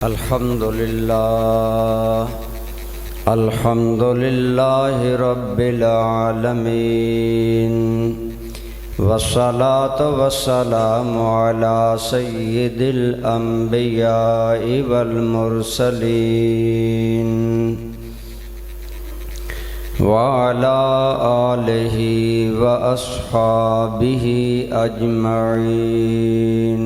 الحمد لله رب العالمين والصلاة والسلام على سيد الأنبياء والمرسلين وعلى آله وأصحابه أجمعين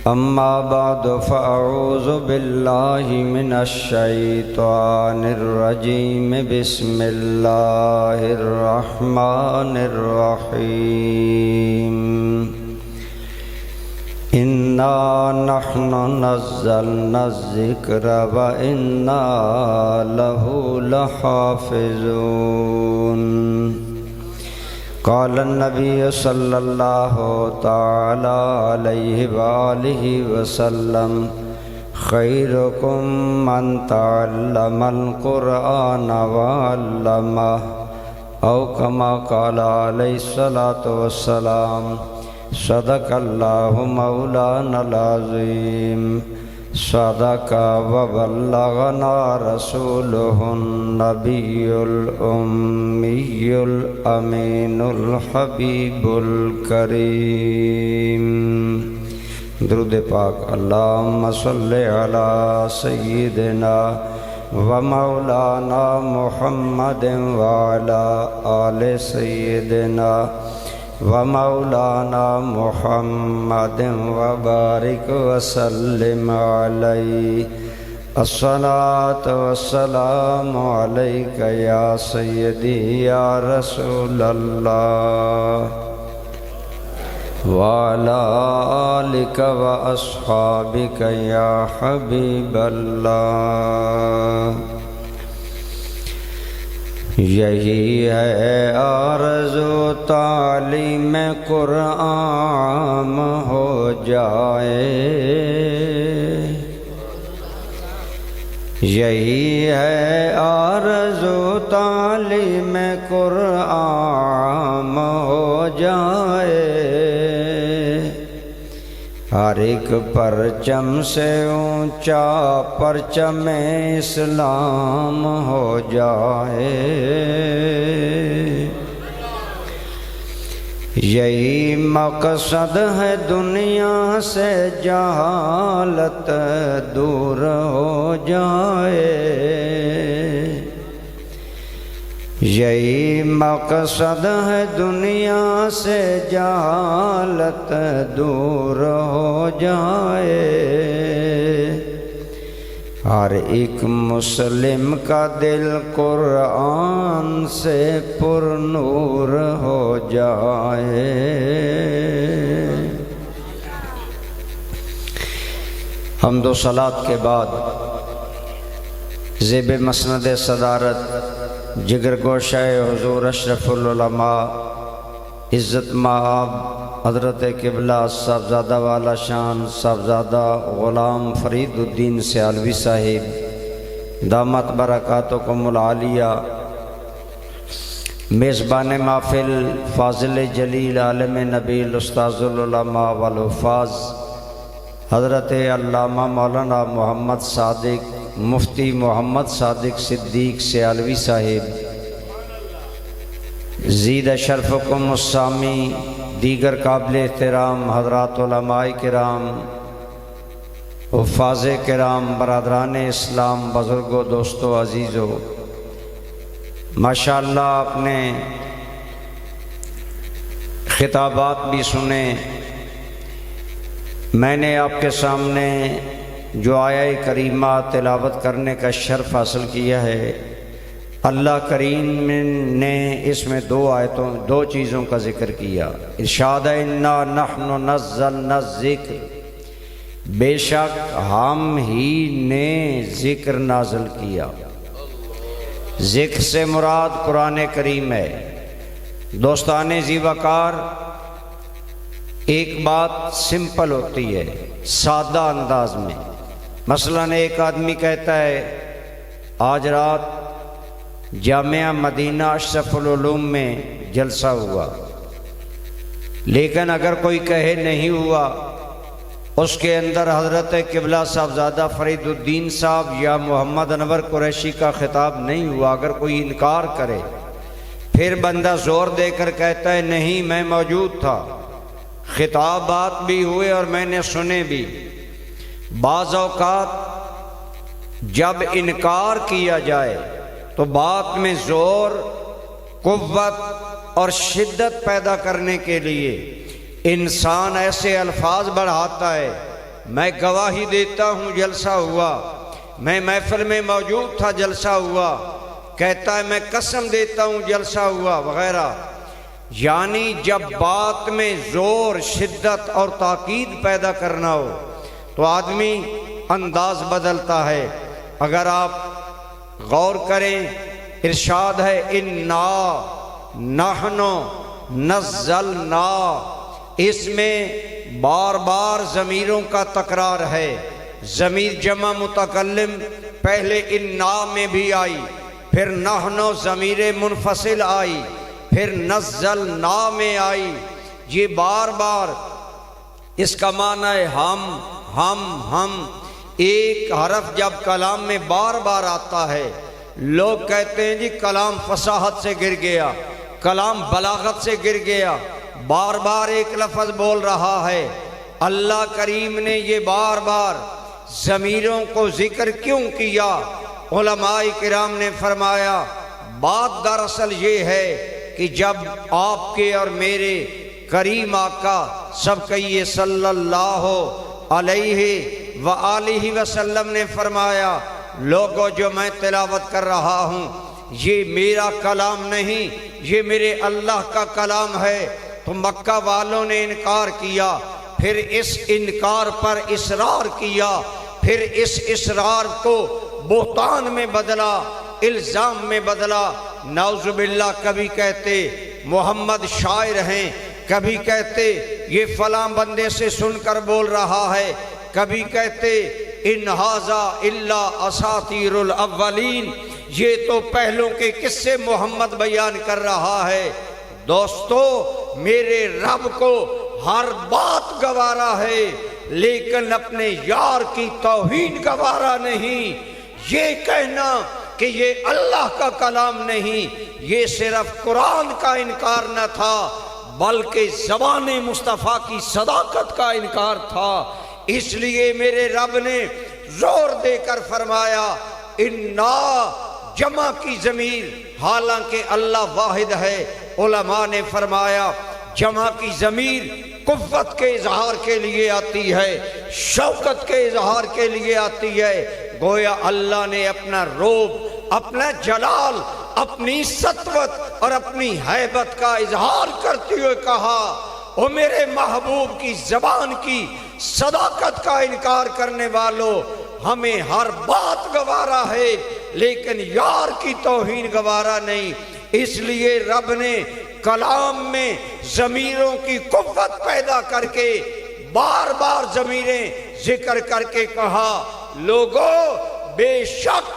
أما بعد فأعوذ بالله من الشيطان الرجيم بسم الله الرحمن الرحيم إنا نحن نزلنا الذكر وإنا له لحافظون قال النبي صلى الله تعالى عليه وآله وسلم خيركم من تعلم القرآن وعلمه أو كما قال عليه الصلاة والسلام صدق الله مولانا العظيم صدق وبلغنا رسوله النبي الأمي الأمين الحبيب الكريم درود پاک اللهم صل على سيدنا ومولانا محمد وعلى آل سيدنا ومولانا محمد وبارك وسلم عليه الصلاة والسلام عليك يا سيدي يا رسول الله وعلى آلك وأصحابك يا حبيب الله یہی ہے آرزو تعلیم قرآن ہو جائے، یہی ہے آرزو تعلیم قرآن ہو جائے، ہر ایک پرچم سے اونچا پرچم اسلام ہو جائے، یہی مقصد ہے دنیا سے جہالت دور ہو جائے، یہی مقصد ہے دنیا سے جہالت دور ہو جائے، ہر ایک مسلم کا دل قرآن سے پر نور ہو جائے۔ حمد و صلات کے بعد زیب مسند صدارت جگر گوشہ حضور اشرف العلماء عزت مآب حضرت قبلہ صاحبزادہ والا شان صاحبزادہ غلام فرید الدین سیالوی صاحب دامت برکاتکم العالیہ، میزبان محفل فاضل جلیل عالم نبیل استاذ العلماء والحفاظ حضرت علامہ مولانا محمد صادق مفتی محمد صادق صدیق سیالوی صاحب، زید شرفکم السامی، دیگر قابل احترام حضرات علماء کرام، حفاظ کرام، برادران اسلام، بزرگوں، دوستوں، عزیزوں، ماشاءاللہ آپ نے خطابات بھی سنے۔ میں نے آپ کے سامنے جو آیہ کریمہ تلاوت کرنے کا شرف حاصل کیا ہے، اللہ کریم نے اس میں دو چیزوں کا ذکر کیا۔ ارشاد ہے انا نحن نزلنا الذکر، بے شک ہم ہی نے ذکر نازل کیا۔ ذکر سے مراد قرآن کریم ہے۔ دوستان ذی وقار، ایک بات سمپل ہوتی ہے سادہ انداز میں، مثلا ایک آدمی کہتا ہے آج رات جامعہ مدینہ اشرف العلوم میں جلسہ ہوا، لیکن اگر کوئی کہے نہیں ہوا اس کے اندر حضرت قبلہ صاحبزادہ فرید الدین صاحب یا محمد انور قریشی کا خطاب نہیں ہوا۔ اگر کوئی انکار کرے پھر بندہ زور دے کر کہتا ہے نہیں میں موجود تھا، خطابات بھی ہوئے اور میں نے سنے بھی۔ بعض اوقات جب انکار کیا جائے تو بات میں زور، قوت اور شدت پیدا کرنے کے لیے انسان ایسے الفاظ بڑھاتا ہے، میں گواہی دیتا ہوں جلسہ ہوا، میں محفل میں موجود تھا جلسہ ہوا، کہتا ہے میں قسم دیتا ہوں جلسہ ہوا وغیرہ۔ یعنی جب بات میں زور، شدت اور تاکید پیدا کرنا ہو تو آدمی انداز بدلتا ہے۔ اگر آپ غور کریں ارشاد ہے انا نحن نزلنا، اس میں بار بار ضمیروں کا تکرار ہے۔ ضمیر جمع متکلم پہلے انا میں بھی آئی، پھر نحن ضمیر منفصل آئی، پھر نزلنا میں آئی۔ یہ بار بار اس کا معنی ہے ہم ایک حرف جب کلام میں بار بار آتا ہے، لوگ کہتے ہیں جی کلام فصاحت سے گر گیا، کلام بلاغت سے گر گیا، بار بار ایک لفظ بول رہا ہے۔ اللہ کریم نے یہ بار بار ضمیروں کو ذکر کیوں کیا؟ علماء کرام نے فرمایا بات دراصل یہ ہے کہ جب آپ کے اور میرے کریم آقا سب کہیے صلی اللہ علیہ وآلہ وسلم نے فرمایا لوگوں جو میں تلاوت کر رہا ہوں یہ میرا کلام نہیں، یہ میرے اللہ کا کلام ہے۔ تو مکہ والوں نے انکار کیا، پھر اس انکار پر اصرار کیا، پھر اس اصرار کو بہتان میں بدلا، الزام میں بدلا۔ نعوذ باللہ کبھی کہتے محمد شاعر ہیں، کبھی کہتے یہ فلاں بندے سے سن کر بول رہا ہے، کبھی کہتے ان ھذا الا اساطیر الاولین، یہ تو پہلوں کے قصے محمد بیان کر رہا ہے۔ دوستو میرے رب کو ہر بات گوارا ہے، لیکن اپنے یار کی توہین گوارا نہیں۔ یہ کہنا کہ یہ اللہ کا کلام نہیں، یہ صرف قرآن کا انکار نہ تھا بلکہ زبان مصطفیٰ کی صداقت کا انکار تھا۔ اس لیے میرے رب نے زور دے کر فرمایا انا، جمع کی ضمیر، حالانکہ اللہ واحد ہے۔ علماء نے فرمایا جمع کی ضمیر قوت کے اظہار کے لیے آتی ہے، شوکت کے اظہار کے لیے آتی ہے۔ گویا اللہ نے اپنا روب، اپنا جلال، اپنی سطوت اور اپنی ہیبت کا اظہار کرتے ہوئے کہا او میرے محبوب کی زبان کی صداقت کا انکار کرنے والوں، ہمیں ہر بات گوارا ہے لیکن یار کی توہین گوارا نہیں۔ اس لیے رب نے کلام میں ضمیروں کی قوت پیدا کر کے بار بار ضمیریں ذکر کر کے کہا لوگو بے شک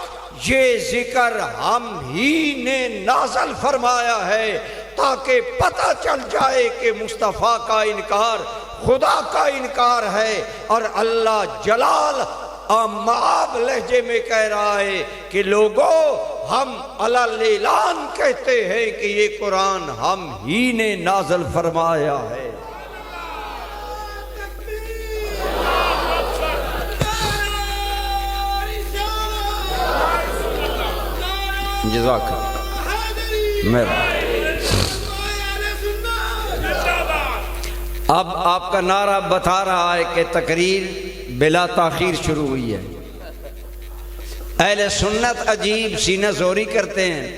یہ ذکر ہم ہی نے نازل فرمایا ہے تاکہ پتہ چل جائے کہ مصطفیٰ کا انکار خدا کا انکار ہے۔ اور اللہ جلال معاب لہجے میں کہہ رہا ہے کہ لوگوں ہم اعلان کہتے ہیں کہ یہ قرآن ہم ہی نے نازل فرمایا ہے۔ جزاک میرا اب آپ کا نعرہ بتا رہا ہے کہ تقریر بلا تاخیر شروع ہوئی ہے۔ اہل سنت عجیب سینہ زوری کرتے ہیں،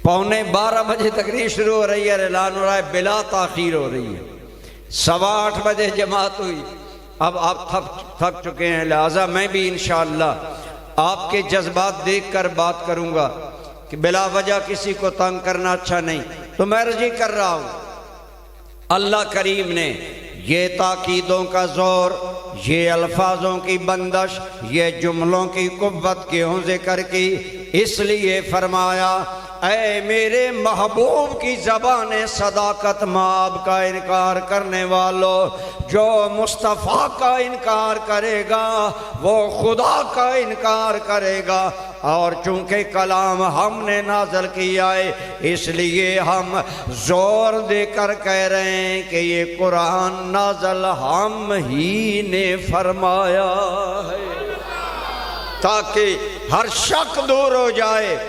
11:15 بجے تقریر شروع ہو رہی ہے، اعلان ہو رہا ہے بلا تاخیر ہو رہی ہے، 8:15 بجے جماعت ہوئی۔ اب آپ تھک چکے ہیں، لہذا میں بھی انشاءاللہ آپ کے جذبات دیکھ کر بات کروں گا کہ بلا وجہ کسی کو تنگ کرنا اچھا نہیں، تو میں عرض کر رہا ہوں اللہ کریم نے یہ تاکیدوں کا زور، یہ الفاظوں کی بندش، یہ جملوں کی قوت کیوں ذکر کی؟ اس لیے فرمایا اے میرے محبوب کی زبان صداقت مآب کا انکار کرنے والوں، جو مصطفیٰ کا انکار کرے گا وہ خدا کا انکار کرے گا۔ اور چونکہ کلام ہم نے نازل کیا ہے اس لیے ہم زور دے کر کہہ رہے ہیں کہ یہ قرآن نازل ہم ہی نے فرمایا ہے، تاکہ ہر شک دور ہو جائے،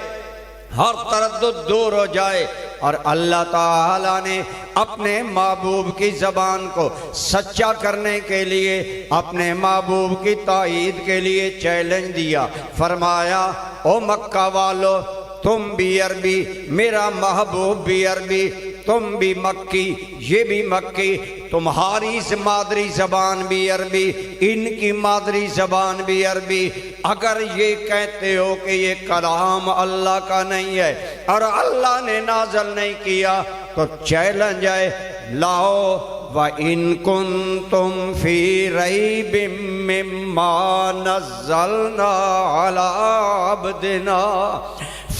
ہر تردد دور ہو جائے۔ اور اللہ تعالیٰ نے اپنے محبوب کی زبان کو سچا کرنے کے لیے، اپنے محبوب کی تائید کے لیے چیلنج دیا، فرمایا او مکہ والو تم بھی عربی، میرا محبوب بھی عربی، تم بھی مکی، یہ بھی مکی، تمہاری مادری زبان بھی عربی، ان کی مادری زبان بھی عربی۔ اگر یہ کہتے ہو کہ یہ کلام اللہ کا نہیں ہے اور اللہ نے نازل نہیں کیا تو چیلنج ہے، لاؤ وَإِن كُنتُمْ فِي رَيْبٍ مِّمَّا نَزَّلْنَا عَلَىٰ عَبْدِنَا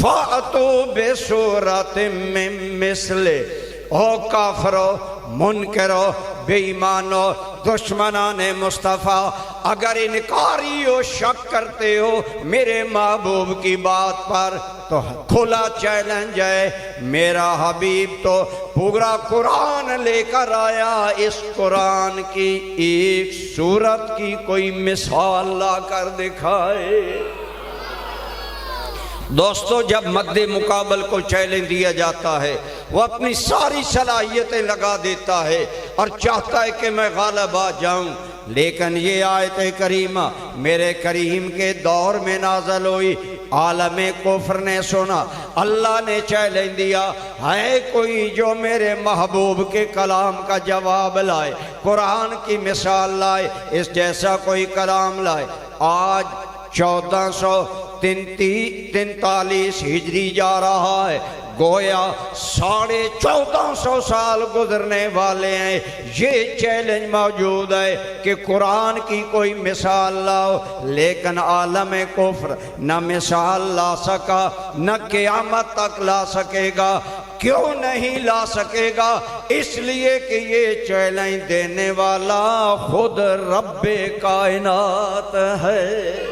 فَأْتُوا بِسُورَةٍ مِّن مِّثْلِهِ۔ او کافرو، منکرو، بے ایمانو، دشمنان مصطفیٰ، اگر انکاری ہو، شک کرتے ہو میرے محبوب کی بات پر تو کھلا چیلنج ہے، میرا حبیب تو پورا قرآن لے کر آیا، اس قرآن کی ایک سورت کی کوئی مثال لا کر دکھائے۔ دوستو، جب مد مقابل کو چیلنج دیا جاتا ہے وہ اپنی ساری صلاحیتیں لگا دیتا ہے اور چاہتا ہے کہ میں غالب آ جاؤں، لیکن یہ آیت کریمہ میرے کریم کے دور میں نازل ہوئی، عالم کفر نے سنا، اللہ نے چیلنج دیا، ہے کوئی جو میرے محبوب کے کلام کا جواب لائے، قرآن کی مثال لائے، اس جیسا کوئی کلام لائے۔ آج 1443 ہجری جا رہا ہے، گویا 1450 سال گزرنے والے ہیں، یہ چیلنج موجود ہے کہ قرآن کی کوئی مثال لاؤ، لیکن عالم کفر نہ مثال لا سکا، نہ قیامت تک لا سکے گا۔ کیوں نہیں لا سکے گا؟ اس لیے کہ یہ چیلنج دینے والا خود رب کائنات ہے۔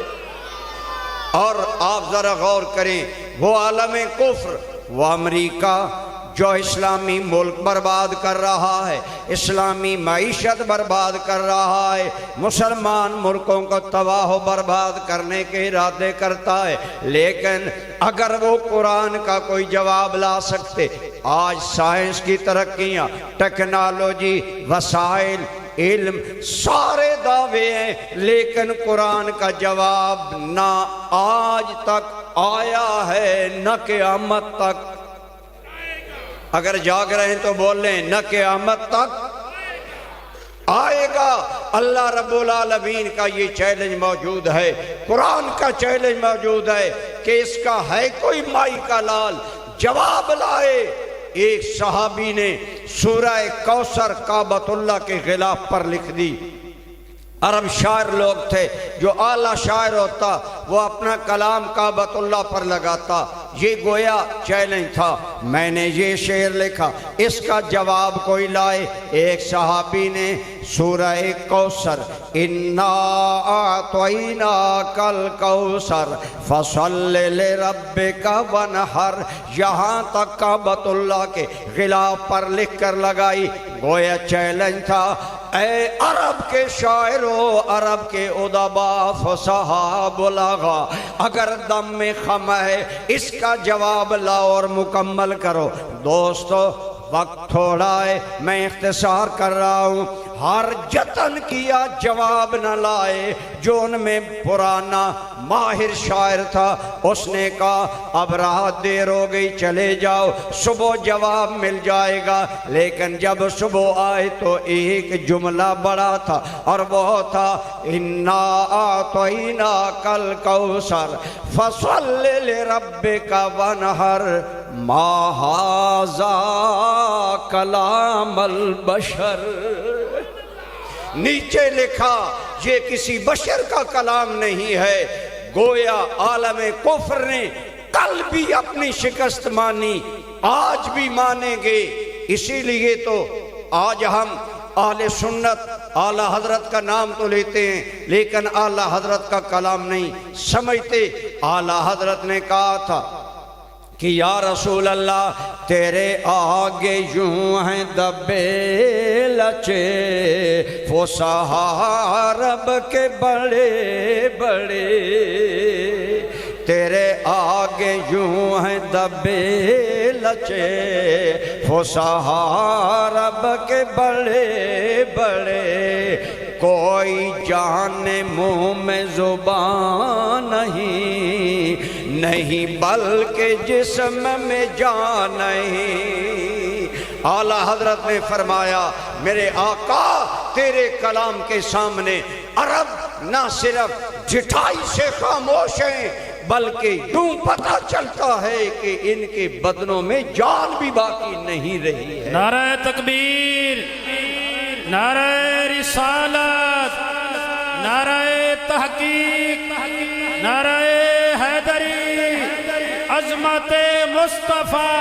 اور آپ ذرا غور کریں، وہ عالم کفر، وہ امریکہ جو اسلامی ملک برباد کر رہا ہے، اسلامی معیشت برباد کر رہا ہے، مسلمان ملکوں کو تباہ و برباد کرنے کے ارادے کرتا ہے، لیکن اگر وہ قرآن کا کوئی جواب لا سکتے، آج سائنس کی ترقیاں، ٹیکنالوجی، وسائل، علم، سارے دعوے ہیں، لیکن قرآن کا جواب نہ آج تک آیا ہے نہ قیامت تک۔ اگر جاگ رہے ہیں تو بول لیں، نہ قیامت تک آئے گا۔ اللہ رب العالمین کا یہ چیلنج موجود ہے، قرآن کا چیلنج موجود ہے کہ اس کا ہے کوئی مائی کا لال، جواب لائے۔ ایک صحابی نے سورہ کوثر کعبۃ اللہ کے غلاف پر لکھ دی۔ عرب شاعر لوگ تھے، جو اعلیٰ شاعر ہوتا وہ اپنا کلام کعبۃ اللہ پر لگاتا، یہ گویا چیلنج تھا۔ میں نے یہ شعر لکھا، اس کا جواب کوئی لائے۔ ایک صحابی نے سورہ کوثر، اِنَّا أَعْطَيْنَاكَ الْكَوْثَرَ فَصَلِّ لِرَبِّكَ وَانْحَرْ، یہاں تک کعبۃ اللہ کے غلاف پر لکھ کر لگائی۔ گویا چیلنج تھا، اے عرب کے شاعروں، عرب کے ادباء، فصحاء، بلاغا، اگر دم میں خم ہے اس کا جواب لاؤ اور مکمل کرو۔ دوستو، وقت تھوڑا ہے، میں اختصار کر رہا ہوں۔ ہر جتن کیا جواب نہ لائے۔ جو ان میں پرانا ماہر شاعر تھا اس نے کہا اب رات دیر ہو گئی، چلے جاؤ، صبح جواب مل جائے گا۔ لیکن جب صبح آئے تو ایک جملہ بڑا تھا اور وہ تھا اِنَّا أَعْطَيْنَاكَ الْكَوْثَرَ فَصَلِّ لِرَبِّكَ وَانْحَرْ مَا هَذَا کلام البشر۔ نیچے لکھا یہ کسی بشر کا کلام نہیں ہے۔ گویا عالم کفر نے کل بھی اپنی شکست مانی، آج بھی مانیں گے۔ اسی لیے تو آج ہم اہل سنت اعلیٰ حضرت کا نام تو لیتے ہیں لیکن اعلیٰ حضرت کا کلام نہیں سمجھتے۔ اعلیٰ حضرت نے کہا تھا کہ یا رسول اللہ تیرے آگے یوں ہیں دبے لچے فصحا رب کے بڑے بڑے، تیرے آگے یوں ہیں دبے لچے فصحا رب کے بڑے بڑے، کوئی جان منہ میں زبان نہیں بلکہ جسم میں جان نہیں۔ اعلیٰ حضرت نے فرمایا میرے آقا تیرے کلام کے سامنے عرب نہ صرف جھٹائی سے خاموش ہیں بلکہ یوں پتہ چلتا ہے کہ ان کے بدنوں میں جان بھی باقی نہیں رہی ہے۔ نعرہ تکبیر، نعرہ رسالت، نعرہ تحقیق، نعرہ حیدری، عظمت مصطفیٰ۔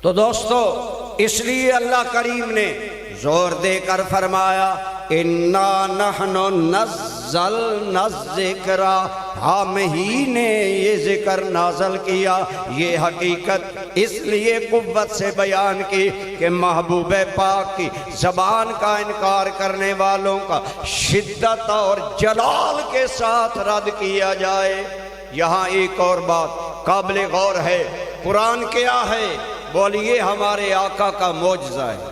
تو دوستو اس لیے اللہ کریم نے زور دے کر فرمایا اِنَّا نَحْنُ نَزَّلْنَا الذِّكْرَ، ہم ہی نے یہ ذکر نازل کیا۔ یہ حقیقت اس لیے قوت سے بیان کی کہ محبوب پاک کی زبان کا انکار کرنے والوں کا شدت اور جلال کے ساتھ رد کیا جائے۔ یہاں ایک اور بات قابل غور ہے، قرآن کیا ہے؟ بولیے ہمارے آقا کا معجزہ ہے۔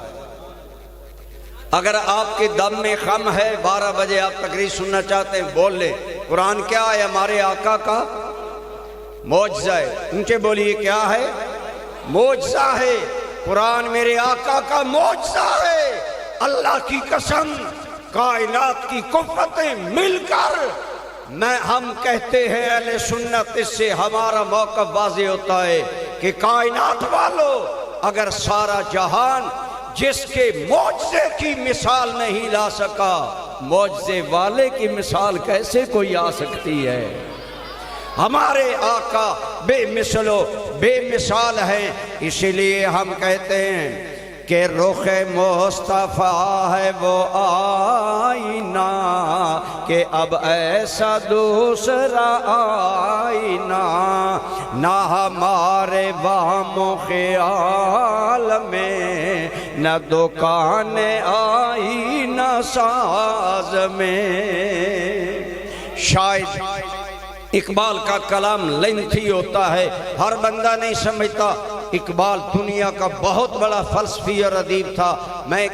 اگر آپ کے دم میں خم ہے 12 بجے آپ تقریر سننا چاہتے ہیں بول لیں، قرآن کیا ہے؟ ہمارے آقا کا معجزہ ہے۔ اونچے بولیے کیا ہے؟ معجزہ ہے۔ قرآن میرے آقا کا معجزہ ہے۔ اللہ کی قسم کائنات کی قوتیں مل کر ہم کہتے ہیں اہل سنت، اس سے ہمارا موقف واضح ہوتا ہے کہ کائنات والوں اگر سارا جہان جس کے معجزے کی مثال نہیں لا سکا، معجزے والے کی مثال کیسے کوئی آ سکتی ہے؟ ہمارے آقا بے مثل و بے مثال ہیں، اسی لیے ہم کہتے ہیں کہ رخ مصطفیٰ ہے وہ آئینہ کہ اب ایسا دوسرا آئینہ نہ ہمارے وہم و خیال میں، نہ دکان آئینہ ساز میں۔ شاید اقبال کا کلام لینتھی ہوتا ہے، ہر بندہ نہیں سمجھتا۔ اقبال دنیا کا بہت بڑا فلسفی اور ادیب تھا۔ میں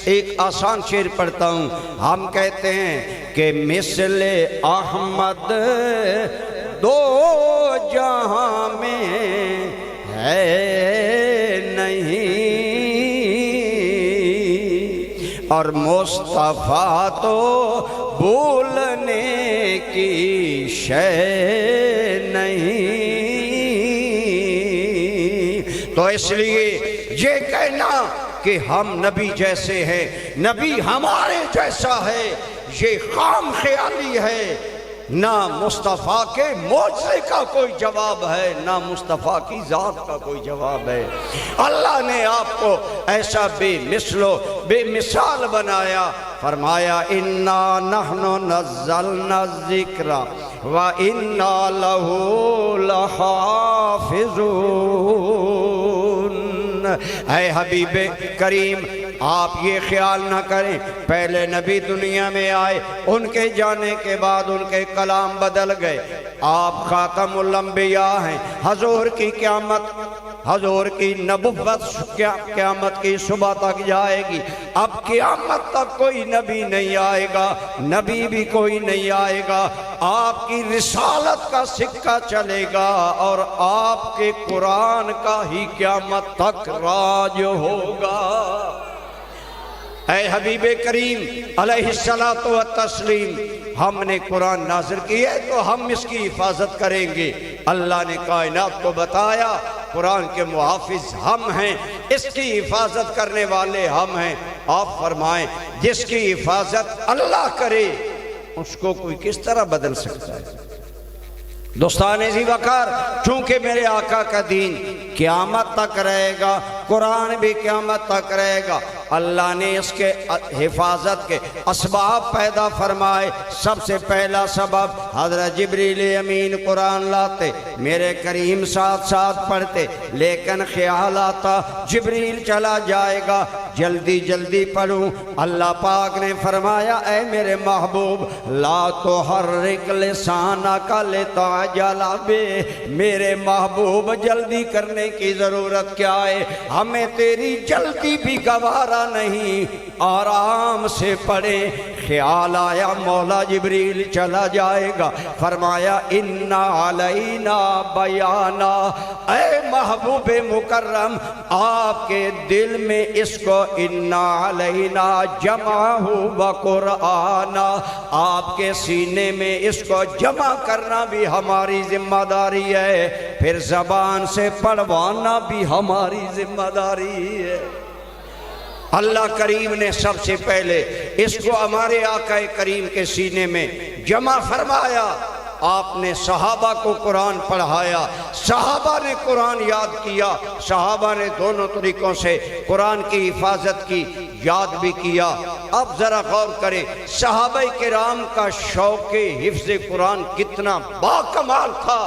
ایک آسان شعر پڑھتا ہوں۔ ہم کہتے ہیں کہ مثل احمد دو جہاں میں ہے نہیں، اور مصطفیٰ تو بھولنے کی شے نہیں۔ تو اس لیے یہ کہنا کہ ہم نبی جیسے ہیں، نبی ہمارے جیسا ہے، یہ خام خیالی ہے۔ نہ مصطفیٰ کے معجزے کا کوئی جواب ہے، نہ مصطفیٰ کی ذات کا کوئی جواب ہے۔ اللہ نے آپ کو ایسا بے مثل و بے مثال بنایا، فرمایا اِنَّا نَحْنُ نَزَّلْنَا الذِّكْرَ وَإِنَّا لَهُ لَحَافِظُونَ۔ اے حبیب کریم آپ یہ خیال نہ کریں پہلے نبی دنیا میں آئے، ان کے جانے کے بعد ان کے کلام بدل گئے۔ آپ خاتم الانبیاء ہیں، حضور کی قیامت، حضور کی نبوت قیامت کی صبح تک جائے گی۔ اب قیامت تک کوئی نبی نہیں آئے گا، نبی بھی کوئی نہیں آئے گا۔ آپ کی رسالت کا سکہ چلے گا اور آپ کے قرآن کا ہی قیامت تک راج ہوگا۔ اے حبیب کریم علیہ الصلاۃ والتسلیم، ہم نے قرآن نازل کیا ہے تو ہم اس کی حفاظت کریں گے۔ اللہ نے کائنات کو بتایا قرآن کے محافظ ہم ہیں، اس کی حفاظت کرنے والے ہم ہیں۔ آپ فرمائیں جس کی حفاظت اللہ کرے اس کو کوئی کس طرح بدل سکتا ہے؟ دوستان ذی وقار، چونکہ میرے آقا کا دین قیامت تک رہے گا، قرآن بھی قیامت تک رہے گا، اللہ نے اس کے حفاظت کے اسباب پیدا فرمائے۔ سب سے پہلا سبب حضرت جبریل امین قرآن لاتے، میرے کریم ساتھ ساتھ پڑھتے، لیکن خیال آتا جبریل چلا جائے گا، جلدی جلدی پڑھوں۔ اللہ پاک نے فرمایا اے میرے محبوب لا تحرک لسانک لتعجل بہ، میرے محبوب جلدی کرنے کی ضرورت کیا ہے، ہمیں تیری جلدی بھی گوارا نہیں، آرام سے پڑھے۔ خیال آیا مولا جبریل چلا جائے گا، فرمایا اِنَّ عَلَيْنَا بیانا، اے محبوب مکرم آپ کے دل میں اس کو اِنَّ عَلَيْنَا جمعہ و قرآنا، آپ کے سینے میں اس کو جمع کرنا بھی ہماری ذمہ داری ہے، پھر زبان سے پڑھوانا بھی ہماری ذمہ داری ہے۔ اللہ کریم نے سب سے پہلے اس کو ہمارے آقا کریم کے سینے میں جمع فرمایا، آپ نے صحابہ کو قرآن پڑھایا، صحابہ نے قرآن یاد کیا، صحابہ نے دونوں طریقوں سے قرآن کی حفاظت کی، یاد بھی کیا۔ اب ذرا غور کریں صحابہ کرام کا شوق حفظ قرآن کتنا باکمال تھا۔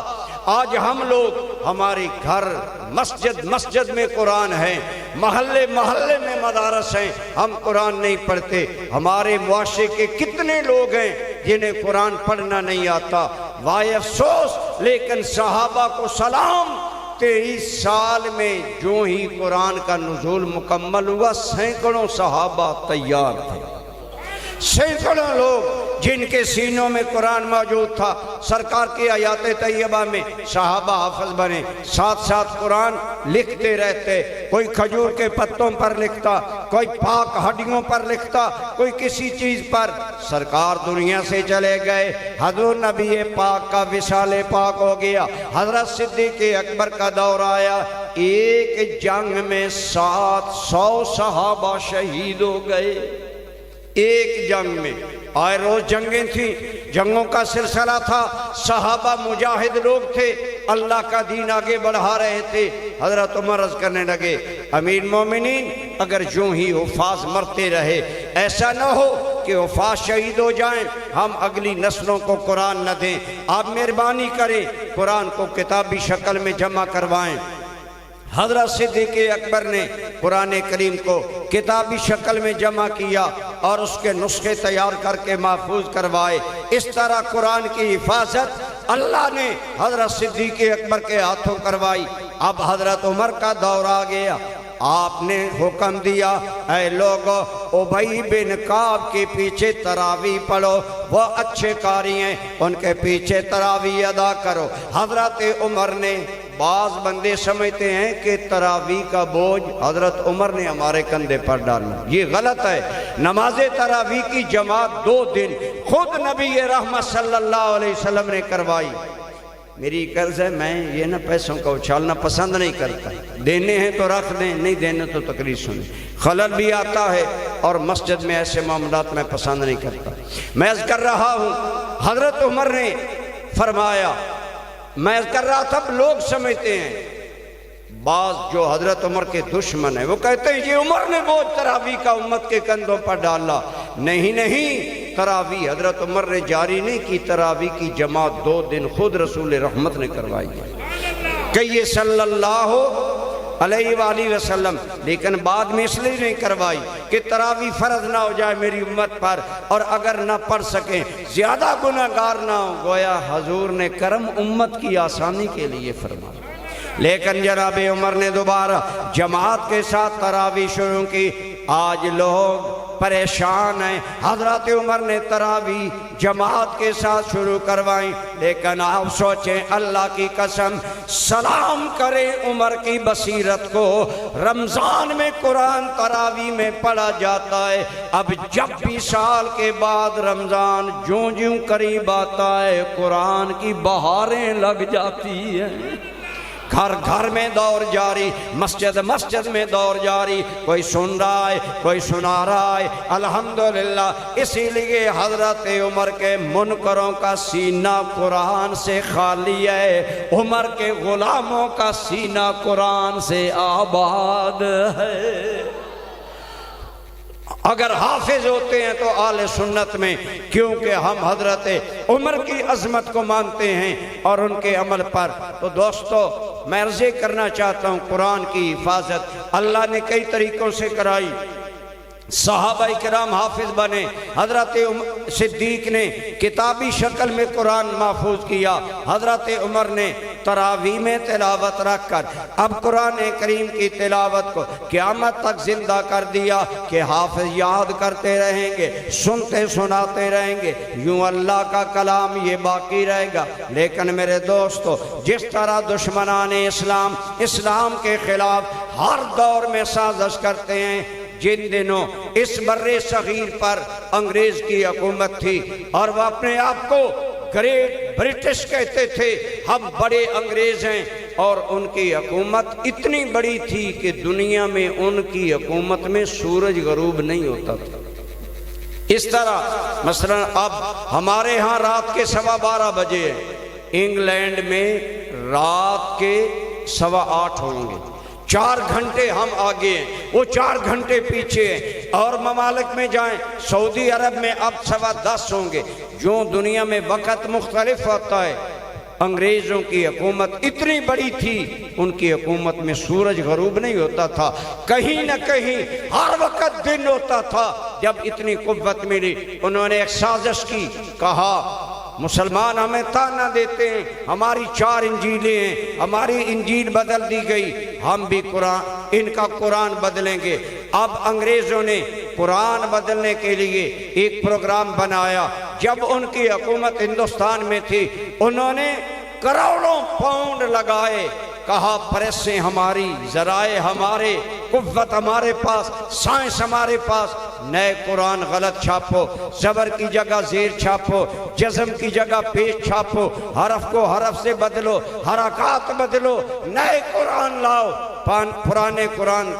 آج ہم لوگ ہمارے گھر مسجد مسجد میں قرآن ہیں، محلے محلے میں مدارس ہیں، ہم قرآن نہیں پڑھتے۔ ہمارے معاشرے کے کتنے لوگ ہیں جنہیں قرآن پڑھنا نہیں آتا، وائے افسوس۔ لیکن صحابہ کو سلام، 23 سال میں جو ہی قرآن کا نزول مکمل ہوا، سینکڑوں صحابہ تیار تھے، سینکڑوں لوگ جن کے سینوں میں قرآن موجود تھا۔ سرکار کی آیات طیبہ میں صحابہ حافظ بنے، ساتھ ساتھ قرآن لکھتے رہتے، کوئی کھجور کے پتوں پر لکھتا، کوئی پاک ہڈیوں پر لکھتا، کوئی کسی چیز پر۔ سرکار دنیا سے چلے گئے، حضور نبی پاک کا وصال پاک ہو گیا، حضرت صدیق اکبر کا دور آیا، ایک جنگ میں 700 صحابہ شہید ہو گئے، ایک جنگ میں۔ آئے روز جنگیں تھیں، جنگوں کا سلسلہ تھا، صحابہ مجاہد لوگ تھے، اللہ کا دین آگے بڑھا رہے تھے۔ حضرت عمر عرض کرنے لگے امیر مومنین اگر یوں ہی حفاظ مرتے رہے، ایسا نہ ہو کہ حفاظ شہید ہو جائیں، ہم اگلی نسلوں کو قرآن نہ دیں، آپ مہربانی کریں قرآن کو کتابی شکل میں جمع کروائیں۔ حضرت صدیق اکبر نے قرآن کریم کو کتابی شکل میں جمع کیا اور اس کے نسخے تیار کر کے محفوظ کروائے۔ اس طرح قرآن کی حفاظت اللہ نے حضرت صدیق اکبر کے ہاتھوں کروائی۔ اب حضرت عمر کا دور آ گیا، آپ نے حکم دیا اے لوگو ابی بن کعب کے پیچھے تراویح پڑھو، وہ اچھے قاری ہیں، ان کے پیچھے تراویح ادا کرو۔ حضرت عمر نے، بعض بندے سمجھتے ہیں کہ تراویح کا بوجھ حضرت عمر نے ہمارے کندھے پر ڈالنا، یہ غلط ہے۔ نماز تراویح کی جماعت 2 دن خود نبی رحمت صلی اللہ علیہ وسلم نے کروائی۔ میری قرض ہے، میں یہ نہ پیسوں کا اچھالنا پسند نہیں کرتا، دینے ہیں تو رکھ دیں، نہیں دینے تو تقریر سنیں، خلل بھی آتا ہے، اور مسجد میں ایسے معاملات میں پسند نہیں کرتا۔ میں عرض کر رہا ہوں حضرت عمر نے فرمایا، میں کر رہا تھا، لوگ سمجھتے ہیں، بعض جو حضرت عمر کے دشمن ہیں وہ کہتے ہیں یہ عمر نے بوجھ تراویح کا امت کے کندھوں پر ڈالا۔ نہیں نہیں، تراویح حضرت عمر نے جاری نہیں کی، تراویح کی جماعت 2 دن خود رسول رحمت نے کروائی ہے، کہیے صلی اللہ علیہ وآلہ وسلم۔ لیکن بعد میں اس لیے نہیں کروائی کہ تراویح فرض نہ ہو جائے میری امت پر، اور اگر نہ پڑھ سکیں زیادہ گناہگار نہ ہو، گویا حضور نے کرم امت کی آسانی کے لیے فرمایا۔ لیکن جناب عمر نے دوبارہ جماعت کے ساتھ تراویح شروع کی۔ آج لوگ پریشان ہیں، حضرت عمر نے تراویح جماعت کے ساتھ شروع کروائیں، لیکن آپ سوچیں اللہ کی قسم، سلام کریں عمر کی بصیرت کو، رمضان میں قرآن تراویح میں پڑھا جاتا ہے، اب جب بھی سال کے بعد رمضان جوں جوں قریب آتا ہے قرآن کی بہاریں لگ جاتی ہیں، گھر گھر میں دور جاری، مسجد مسجد میں دور جاری، کوئی سن رہا ہے کوئی سنا رہا ہے، الحمدللہ۔ اسی لیے حضرت عمر کے منکروں کا سینہ قرآن سے خالی ہے، عمر کے غلاموں کا سینہ قرآن سے آباد ہے۔ اگر حافظ ہوتے ہیں تو آل سنت میں، کیونکہ ہم حضرت عمر کی عظمت کو مانتے ہیں اور ان کے عمل پر۔ تو دوستو میں عرض کرنا چاہتا ہوں، قرآن کی حفاظت اللہ نے کئی طریقوں سے کرائی۔ صحابہ کرام حافظ بنے، حضرت صدیق نے کتابی شکل میں قرآن محفوظ کیا، حضرت عمر نے تراویح میں تلاوت رکھ کر اب قرآن کریم کی تلاوت کو قیامت تک زندہ کر دیا کہ حافظ یاد کرتے رہیں گے، سنتے سناتے رہیں گے، یوں اللہ کا کلام یہ باقی رہے گا۔ لیکن میرے دوستو، جس طرح دشمنان اسلام کے خلاف ہر دور میں سازش کرتے ہیں، جن دنوں اس بر صغیر پر انگریز کی حکومت تھی اور وہ اپنے آپ کو گریٹ برٹش کہتے تھے، ہم بڑے انگریز ہیں، اور ان کی حکومت اتنی بڑی تھی کہ دنیا میں ان کی حکومت میں سورج غروب نہیں ہوتا تھا۔ اس طرح مثلا اب ہمارے ہاں رات کے 12:15 بجے ہیں، انگلینڈ میں رات کے 8:15 ہوں گے، 4 گھنٹے ہم آگے ہیں، وہ 4 گھنٹے پیچھے ہیں۔ اور ممالک میں جائیں، سعودی عرب میں اب 10:15 ہوں گے۔ جو دنیا میں وقت مختلف ہوتا ہے، انگریزوں کی حکومت اتنی بڑی تھی، ان کی حکومت میں سورج غروب نہیں ہوتا تھا، کہیں نہ کہیں ہر وقت دن ہوتا تھا۔ جب اتنی قوت ملی، انہوں نے ایک سازش کی، کہا مسلمان ہمیں تانا دیتے ہیں، ہماری 4 انجیلیں ہیں، ہماری انجیل بدل دی گئی، ہم بھی ان کا قرآن بدلیں گے۔ اب انگریزوں نے قرآن بدلنے کے لیے ایک پروگرام بنایا۔ جب ان کی حکومت ہندوستان میں تھی، انہوں نے کروڑوں پاؤنڈ لگائے، کہا پریسیں ہماری، ذرائع ہمارے، قوت ہمارے پاس، سائنس ہمارے پاس، نئے قرآن غلط چھاپو، زبر کی جگہ زیر چھاپو، جزم کی جگہ پیش چھاپو، حرف کو حرف سے بدلو، حرکات بدلو، نئے قرآن لاؤ، پرانے قرآن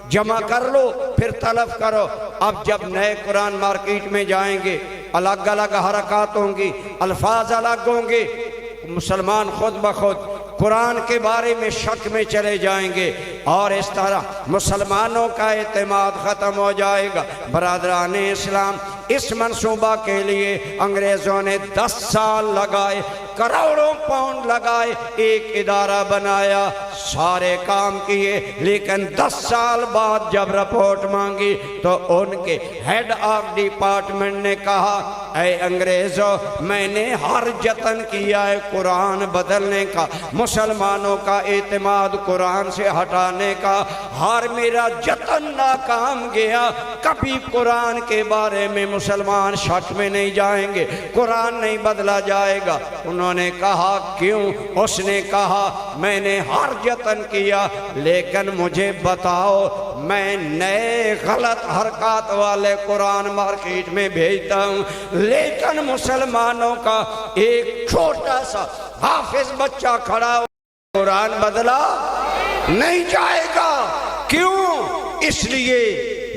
جمع کر لو، پھر طلب کرو۔ اب جب نئے قرآن مارکیٹ میں جائیں گے، الگ الگ حرکات ہوں گی، الفاظ الگ ہوں گے، مسلمان خود بخود قرآن کے بارے میں شک میں چلے جائیں گے، اور اس طرح مسلمانوں کا اعتماد ختم ہو جائے گا۔ برادران اسلام، اس منصوبہ کے لیے انگریزوں نے 10 سال لگائے، کروڑوں پاؤنڈ لگائے، ایک ادارہ بنایا، سارے کام کیے، لیکن 10 سال بعد جب رپورٹ مانگی تو ان کے ہیڈ آف ڈپارٹمنٹ نے کہا، اے انگریزوں، میں نے ہر جتن کیا ہے قرآن بدلنے کا، مسلمانوں کا اعتماد قرآن سے ہٹانے کا، ہر میرا جتن ناکام گیا، کبھی قرآن کے بارے میں مسلمان شک میں نہیں جائیں گے، قرآن نہیں بدلا جائے گا۔ انہوں نے کہا کیوں؟ اس نے کہا میں نے ہر جتن کیا، لیکن مجھے بتاؤ، میں نئے غلط حرکات والے قرآن مارکیٹ میں بھیجتا ہوں، لیکن مسلمانوں کا ایک چھوٹا سا حافظ بچہ کھڑا ہو، قرآن بدلا نہیں جائے گا۔ کیوں؟ اس لیے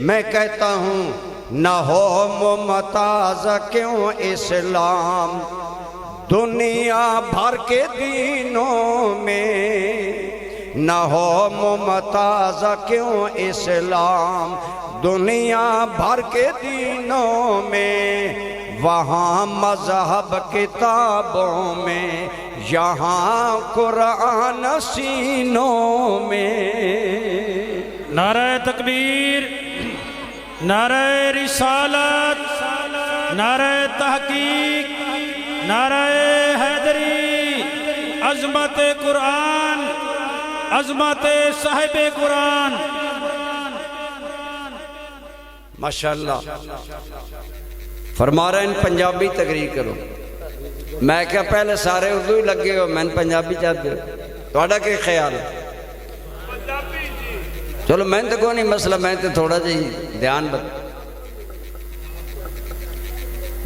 میں کہتا ہوں، نہ ہو ممتاز کیوں اسلام دنیا بھر کے دینوں میں، نہ ہو ممتاز کیوں اسلام دنیا بھر کے دینوں میں، وہاں مذہب کتابوں میں، یہاں قرآن سینوں میں۔ نعرہ تکبیر، نعرہ رسالت، نعرہ تحقیق، نعرہ حیدری، عظمت قرآن، عظمت صاحب قرآن۔ ماشاءاللہ فرما رہے ہیں پنجابی تقریر کرو۔ میں کیا پہلے سارے اردو ہی لگے ہو، میں پنجابی چاہتے ہو، تھوڑا کیا خیال ہے؟ چلو میں تو کوئی نہیں مسئلہ، میں تو تھوڑا جی دھیان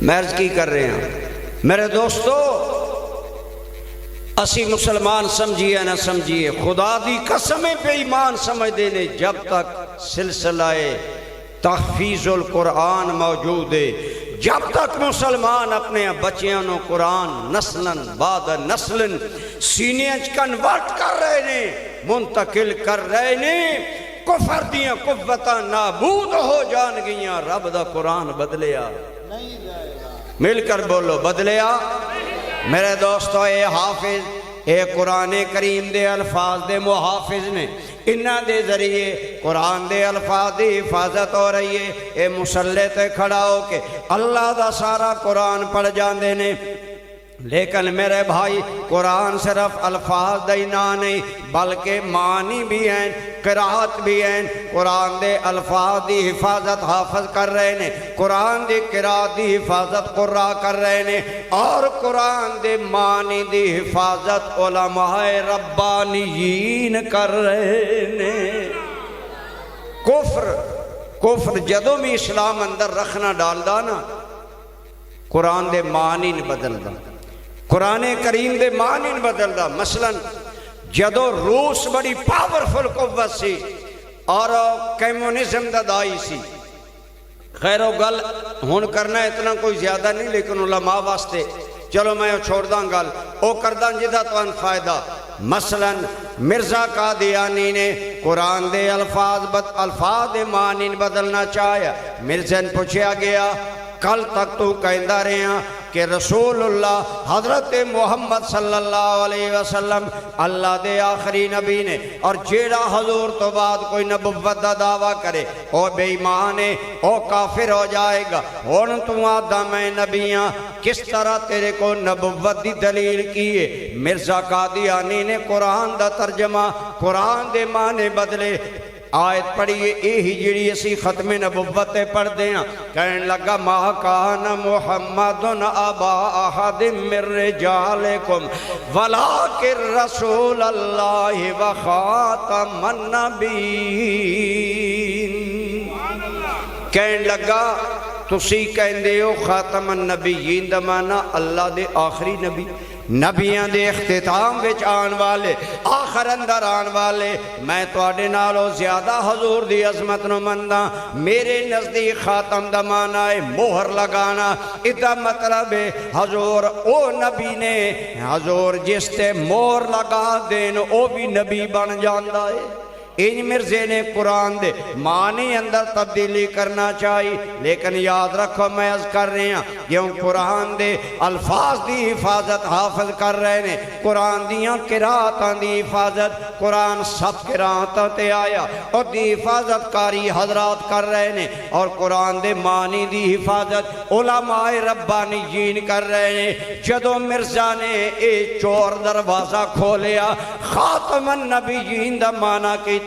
محض کی کر رہے ہیں۔ میرے دوستو، اسی مسلمان سمجھیے نہ سمجھیے، خدا دی قسمیں بے ایمان سمجھ دینے جب تک سلسلہ تحفیظ القرآن موجود ہے، جب تک مسلمان اپنے بچیاں نو قرآن نسلن بعد نسلن سینے کنورٹ کر رہے نے، منتقل کر رہے نے، کفر دیاں قوتاں نابود ہو جان گیاں، رب دا قرآن بدلیا، مل کر بولو بدلیا۔ میرے دوستو اے حافظ، اے قرآن کریم دے الفاظ دے محافظ نے، انہاں دے ذریعے قرآن دے الفاظ دی حفاظت ہو رہی ہے۔ اے مسلح تے کھڑا ہو کے اللہ دا سارا قرآن پڑھ جاندے نے، لیکن میرے بھائی قرآن صرف الفاظ دا ہی نہ نہیں بلکہ معنی بھی ہیں، قرآت بھی ہیں۔ قرآن دے الفاظ دی حفاظت حافظ کر رہے نے، قرآن دی قرآت دی حفاظت قرآ کر رہے نے، اور قرآن دے معنی دی حفاظت علماء ربانیین کر رہے نے۔ کفر جدوں بھی اسلام اندر رکھنا ڈالدا نا، قرآن دے معنی نہیں بدلدا، قرآن کریم دے معنی نہیں بدلدا۔ مثلا جدو روس بڑی پاورفل قوت سی اور کمیونزم دا دائی سی، خیر و گل ہون کرنا اتنا کوئی زیادہ نہیں، لیکن علماء واسطے چلو میں چھوڑ داں گل او کرداں جدہ تو ان فائدہ۔ مثلا مرزا قادیانی نے قرآن دے الفاظ دے معنی بدلنا چاہیا۔ مرزا نے پوچھا گیا کل تک تو کہندہ رہے ہیں کہ رسول اللہ حضرت محمد صلی اللہ علیہ وسلم اللہ دے آخری نبی نے، اور جیڑا حضور تو بعد کوئی نبوت دا دعویٰ کرے او بے ایمان ہے، او کافر ہو جائے گا۔ ہن تو آدھا میں نبیاں، کس طرح تیرے کو نبوت دی دلیل کیے؟ مرزا قادیانی نے قرآن دا ترجمہ، قرآن دے معنی بدلے، آیت پڑھئے اے ہی جڑی اسی ختم نبوت پڑھ دیاں، کہنے لگا ما کان محمد ابا احد من رجالکم ولکن رسول اللہ و خاتم النبیین۔ کہنے لگا تسی کہندے ہو خاتم النبیین دا معنی اللہ دے آخری نبی، نبیاں دے اختتام وچ آن والے، آخر اندر آن والے۔ میں تواڈے نالوں زیادہ حضور دی عظمت نو مندا، میرے نزدیک خاتم دا معنی ہے مہر لگانا۔ ادا مطلب ہے حضور او نبی نے، حضور جس تے مہر لگا دین او بھی نبی بن جاندا ہے۔ ان مرزے نے قرآن دے معنی اندر تبدیلی کرنا چاہیے، لیکن یاد رکھو میں عرض کر رہے ہیں کیوں قرآن دے الفاظ دی حفاظت حافظ کر رہے ہیں، قرآن دیاں قرآتاں دی حفاظت، قرآن سب قرآتاں تے آیا اور دی حفاظت کاری حضرات کر رہے ہیں، اور قرآن دے معنی دی حفاظت علماء ربانیین کر رہے ہیں۔ جدو مرزا نے اے چور دروازہ کھولیا، خاتم النبیین دا معنی کی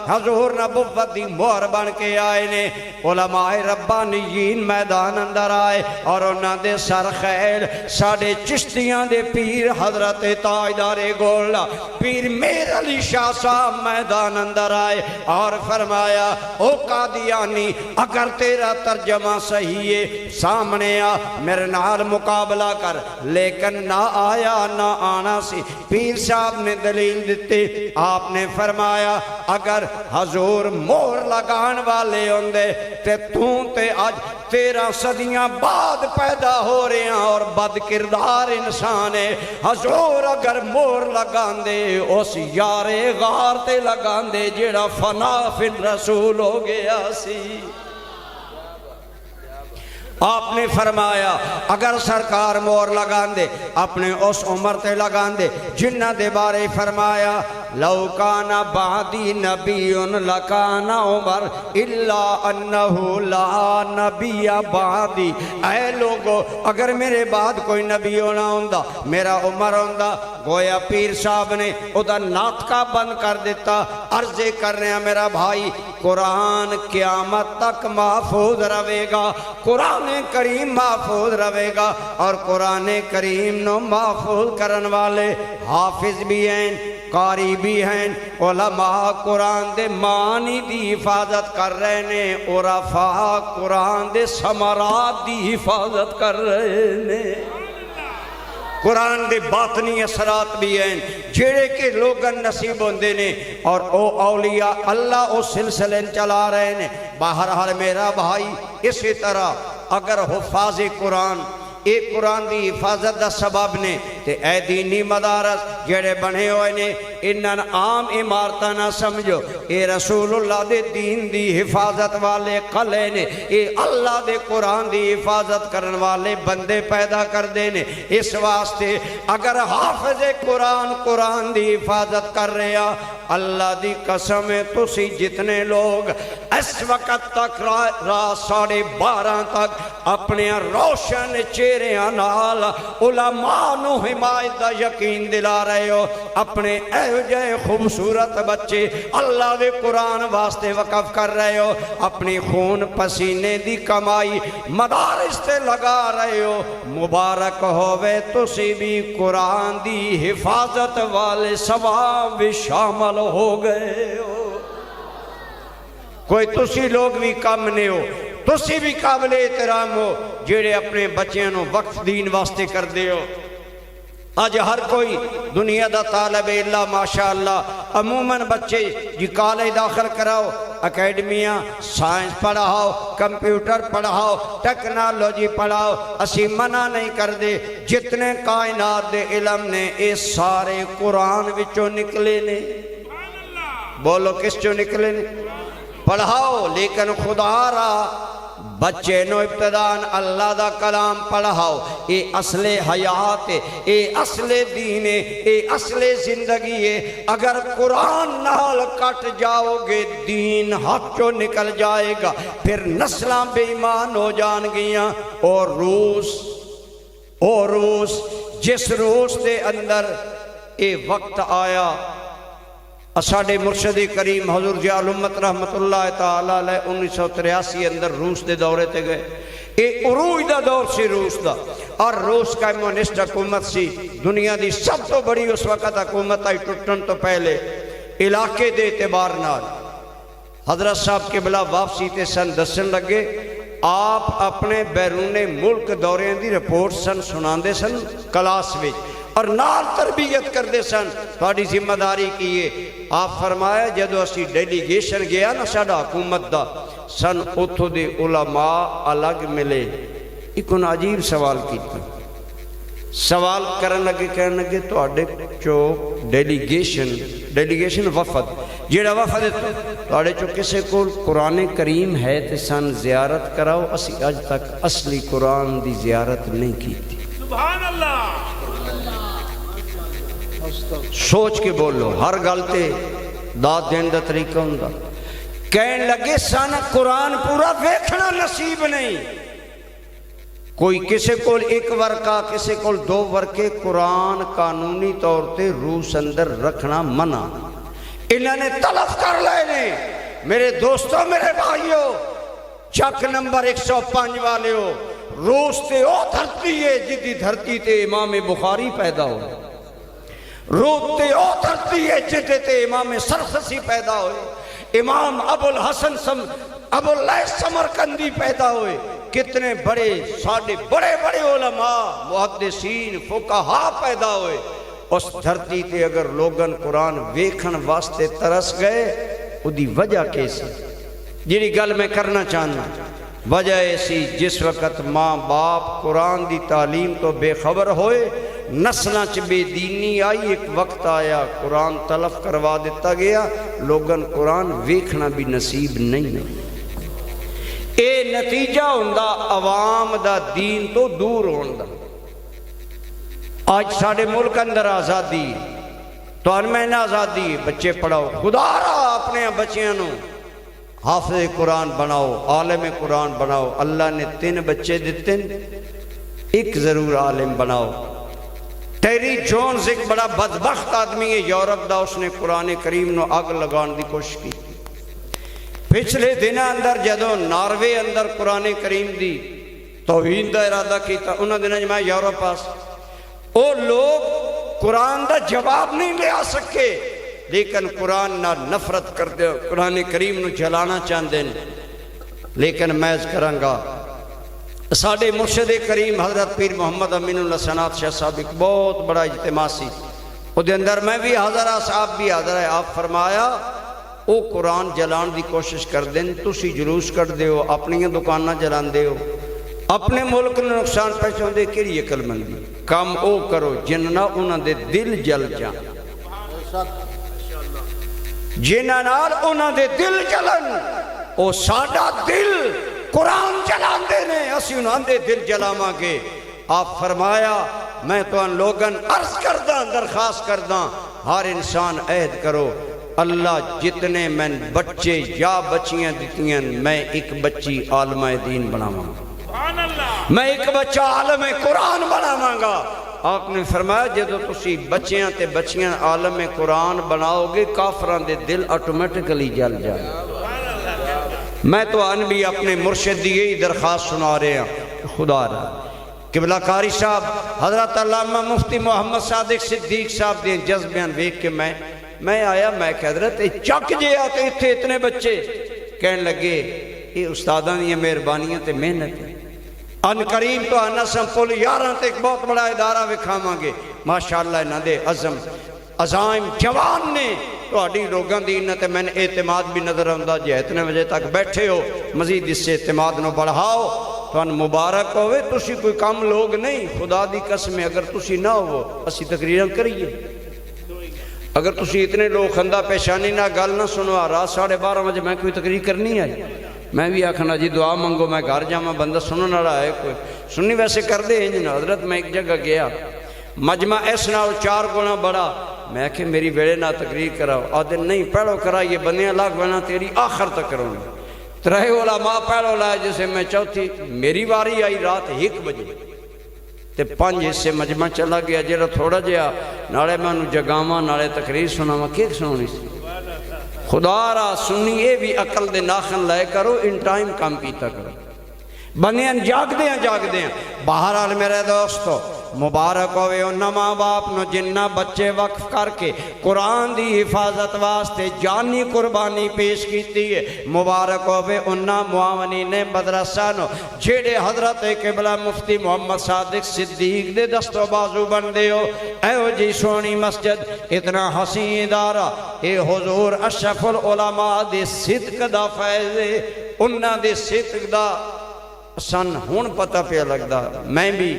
حضور نبوت دی مہر بن کے آئے نے، علماء ربانیین میدان اندر آئے اور انہاں دے سر خیل ساڑھے چشتیاں دے پیر حضرت تاجدار گولڈا پیر میر علی شاہ صاحب میدان اندر آئے اور فرمایا او قادیانی اگر تیرا ترجمہ صحیح ہے سامنے آ میرے نال مقابلہ کر، لیکن نہ آیا نہ آنا سی۔ پیر صاحب نے دلیل دیتے، آپ نے فرمایا اگر حضور مہر لگان والے ہوندے تے آج 13 صدیاں بعد پیدا ہو رہے ہیں اور بد کردار انسان ہے۔ حضور اگر مہر لگان دے اس یار غار تے لگان دے جیڑا فنا فی رسول ہو گیا سی۔ آپ نے فرمایا اگر سرکار مور لگان دے اپنے اس عمر تے لگان دے، جنہ دے بارے فرمایا لو کان بعدی نبی لکان عمر الا انہو لا نبی بعدی۔ اے لوگو اگر میرے بعد کوئی نبی ہونا ہوندہ میرا عمر ہوندہ۔ گویا پیر صاحب نے ادھا ناطقہ بند کر دیتا۔ عرضے کر رہے ہیں میرا بھائی قرآن قیامت تک محفوظ رہے گا، قرآن کریم محفوظ رہے گا، اور قرآن کریم نو محفوظ کرن والے حافظ بھی ہیں، قاری بھی ہیں، علماء قرآن دے معنی دی حفاظت کر رہے ہیں، عرفاء قرآن دے ثمرات دی حفاظت کر رہے ہیں۔ قرآن دے باطنی اثرات بھی ہیں جڑے کہ لوگن نصیب ہوندے نے اور او اولیاء اللہ او سلسلے چلا رہے ہیں۔ بہرحال میرا بھائی اسی طرح اگر حفاظ قرآن ایک قرآن دی حفاظت دا سبب نے تے اے دینی مدارس جڑے بنے ہوئے نے انہاں عام عمارتاں نہ سمجھو، اے رسول اللہ دے دین دی حفاظت والے قلعے نے، اے اللہ دے قرآن دی حفاظت کرن والے بندے پیدا کر دینے۔ اس واسطے اگر حافظ قرآن قرآن دی حفاظت کر رہے ہیں، اللہ دی قسم ہے تسی جتنے لوگ اس وقت تک رات 12:30 تک اپنے روشن چہرے نال علماء نو حمایت دا یقین دلا رہے ہو، اپنے اے جائے خوبصورت بچے اللہ دے قرآن واسطے وقف کر رہے ہو، اپنی خون پسینے دی کمائی مدارس تے لگا رہے ہو، مبارک ہوئے تسی بھی قرآن دی حفاظت والے ثواب شامل ہو گئے ہو۔ کوئی تسی لوگ بھی کم نہیں ہو، تسی بھی قابل احترام ہو جڑے اپنے بچیاں نو وقف دین واسطے کر دے ہو۔ آج ہر کوئی دنیا دا طالب اللہ ماشاءاللہ عموماً بچے جی کالج داخل کراؤ، اکیڈمیاں سائنس پڑھاؤ، کمپیوٹر پڑھاؤ، ٹیکنالوجی پڑھاؤ، اسی منع نہیں کر دے، جتنے کائنات دے علم نے اے سارے قرآن وچوں نکلے نے۔ بولو کس چوں نکلے نے؟ پڑھاؤ، لیکن خدا را بچے نو ابتدان اللہ دا کلام پڑھاؤ، اے اصل حیات ہے، اے اصل دین ہے، اے اصل زندگی ہے۔ اگر قرآن نال کٹ جاؤ گے دین ہاتھوں نکل جائے گا، پھر نسلاں بے ایمان ہو جان گیاں۔ اور روس جس روس دے اندر اے وقت آیا، اساڑے مرشد کریم حضور جلال امت رحمت اللہ تعالیٰ علیہ 1983 اندر روس دے دورے تے گئے، اے عروج دا دور سی روس دا، اور روس کمیونسٹ حکومت سی، دنیا دی سب تو بڑی اس وقت حکومت آئی ٹوٹن تو پہلے علاقے دے اعتبار نال۔ حضرت صاحب کے بلا واپسی تے سن دسن لگے، آپ اپنے بیرون ملک دوریاں دی report sun سناندے sun class which, اور نال تربیت کر دے سن، تھوڑی ذمہ داری کیے۔ آپ فرمایا جدو اسی ڈیلیگیشن گیا نا ساڑا حکومت دا، سن اتھو دے علماء الگ ملے، ایک ان عجیب سوال کیتا، سوال کرن لگے کہنے لگے تو آڈے چو ڈیلیگیشن وفد جیڑا وفد ہے تو آڈے چو کسے کو قرآن کریم ہے تے سن زیارت کراؤ، اسی آج تک اصلی قرآن دی زیارت نہیں کی تھی۔ سبحان اللہ، سوچ کے بولو، ہر گلتے داد دین دا طریقہ ہوندا۔ کہنے لگے سن قرآن پورا ویکھنا نصیب نہیں، کوئی کسے کول ایک ورقہ کسے کول 2 ورقے قرآن قانونی طور تے روس اندر رکھنا منع، انہوں نے تلف کر لے لیں۔ میرے دوستوں، میرے بھائیوں، چک نمبر 105 والے ہو، روس تے او دھرتی ہے جدی دھرتی تے امام بخاری پیدا ہو، روس تے او دھرتی ہے جدی تے امام سرخسی پیدا ہوئے، امام ابو اللیث سمرقندی پیدا ہوئے، کتنے بڑے ساڑھے بڑے علماء محدثین فقہاء پیدا ہوئے۔ اس دھرتی تے اگر لوگن قرآن ویکھن واسطے ترس گئے، وہ دی وجہ کیسی جیڑی گل میں کرنا چاہنا، وجہ ایسی جس وقت ماں باپ قرآن دی تعلیم تو بے خبر ہوئے، نسلہ چ بے دینی آئی، ایک وقت آیا قرآن تلف کروا دیتا گیا، لوگن قرآن ویکھنا بھی نصیب نہیں۔ اے نتیجہ ہوندہ عوام دا دین تو دور ہوندہ۔ آج ساڑھے ملک اندر آزادی، تو انمین آزادی، بچے پڑھاؤ، خدا رہا اپنے بچیاں نو حافظ قرآن بناؤ، عالم قرآن بناؤ۔ اللہ نے 3 بچے دیتے، ایک ضرور عالم بناؤ۔ ٹیری جونز ایک بڑا بدبخت آدمی ہے یورپ دا، اس نے قرآن کریم نو آگ لگان دی کوشش کی۔ پچھلے دن اندر جدو ناروے اندر قرآن کریم دی توہین دا ارادہ کیتا، انہوں نے میں یورپ پاس، وہ لوگ قرآن دا جواب نہیں لے آ سکے، لیکن قرآن نہ نفرت کر دے، قرآن کریم نو جلانا چاہتے ہیں۔ لیکن میں کروں گا ساڈے مرشد کریم حضرت پیر محمد امین اللہ سنات شاہ صاحب ایک بہت بڑا اجتماع سی، وہ دے اندر میں بھی حاضر ہاں، صاحب بھی حاضر ہے۔ آپ فرمایا او قرآن جلان دی کوشش کر دیں، تسی جلوس کر دے ہو، اپنی دکانہ جلان دے ہو، اپنے ملک نے نقصان پہنچاؤں دے، کیڑی عقل مندی؟ کام او کرو جننا انہاں دے دل جل جان، جنہاں نال انہاں دے دل جلن، او ساڈا دل قرآن جلان دے نے، اسی انہاں دے دل جلاواں گے۔ آپ فرمایا میں تو ان لوگن عرض کرداں، درخواست کرداں، ہر انسان عہد کرو اللہ جتنے میں بچے یا بچیاں دیتیاں میں ایک بچی عالمہ دین بناواں گا، میں ایک بچہ عالم قرآن بناواں گا۔ آپ نے فرمایا جدو تسی بچیاں تے بچیاں عالم قرآن بناؤ گے کافران دے دل آٹومیٹکلی جل جائے۔ میں تو انبی اپنے مرشد دی یہی درخواست سنا رہے ہیں، خدا رہا قبلہ کاری صاحب حضرت علامہ مفتی محمد صادق صدیق صاحب دے جذبیاں دیکھ کے میں آیا، میں کہ حضرت چک جے آتے اتنے اتنے بچے کہنے لگے یہ استاداں دی مہربانیاں تے محنت ہے، ان قریب تو آنا سمپل یاراں تے ایک بہت بڑا ادارہ وکھاواں گے۔ ماشاءاللہ انہاں دے عزم عزائم جوان نے، تو اڈی لوگاں دی انہاں تے میں نے اعتماد بھی نظر آندا، جے اتنے بجے تک بیٹھے ہو مزید اس سے اعتماد نو بڑھاؤ تو ان مبارک ہوئے۔ تسی کوئی کم لوگ نہیں، خدا دی قسم اگر تسی نہ ہو اسی تقریراں کریے، اگر تسی اتنے لوگ خندہ پیشانی نہ گل نہ سنوا، رات 12:30 بجے میں کوئی تقریر کرنی آئی، میں بھی آکھنا جی دعا منگو، میں گھر جاواں، بندہ سنن والا ہے کوئی سننی ویسے کر دے ہیں۔ حضرت میں ایک جگہ گیا، مجمع اس نال 4 گنا بڑا، میں کہ میری ویڑے نہ تقریر کراؤ، آدھے نہیں پہلو کرائیے، بندیاں لاکھ بنا تیری آخر تک کروں گی۔ 3 علماء پہلو لائے جسے میں چوتھی، میری واری آئی رات 1 بجے تے 5 حصے مجمع چلا گیا، جیڑا تھوڑا جیا نالے میں انہوں جگاواں نالے تقریر سناواں، کیک سنونی سی؟ خدا را سنی اے بھی عقل دے ناخن لائے کرو، ان ٹائم کام کیتا کرو، بندیاں جاگ دیاں۔ بہرحال میرے دوستو مبارک ہوئے انہاں ماں باپ نو جنہ بچے وقف کر کے قرآن دی حفاظت واسطے جانی قربانی پیش کیتی ہے، مبارک ہوئے انہاں معاونین مدرسہ نو جیڑے حضرت قبلہ مفتی محمد صادق صدیق دے دست و بازو بندے ہو۔ ایو جی سونی مسجد اتنا حسین ادارہ، اے حضور اشرف العلماء دے صدق دا فیض ہے، انہاں دے صدق دا سن ہون پتہ پہ لگدا۔ میں بھی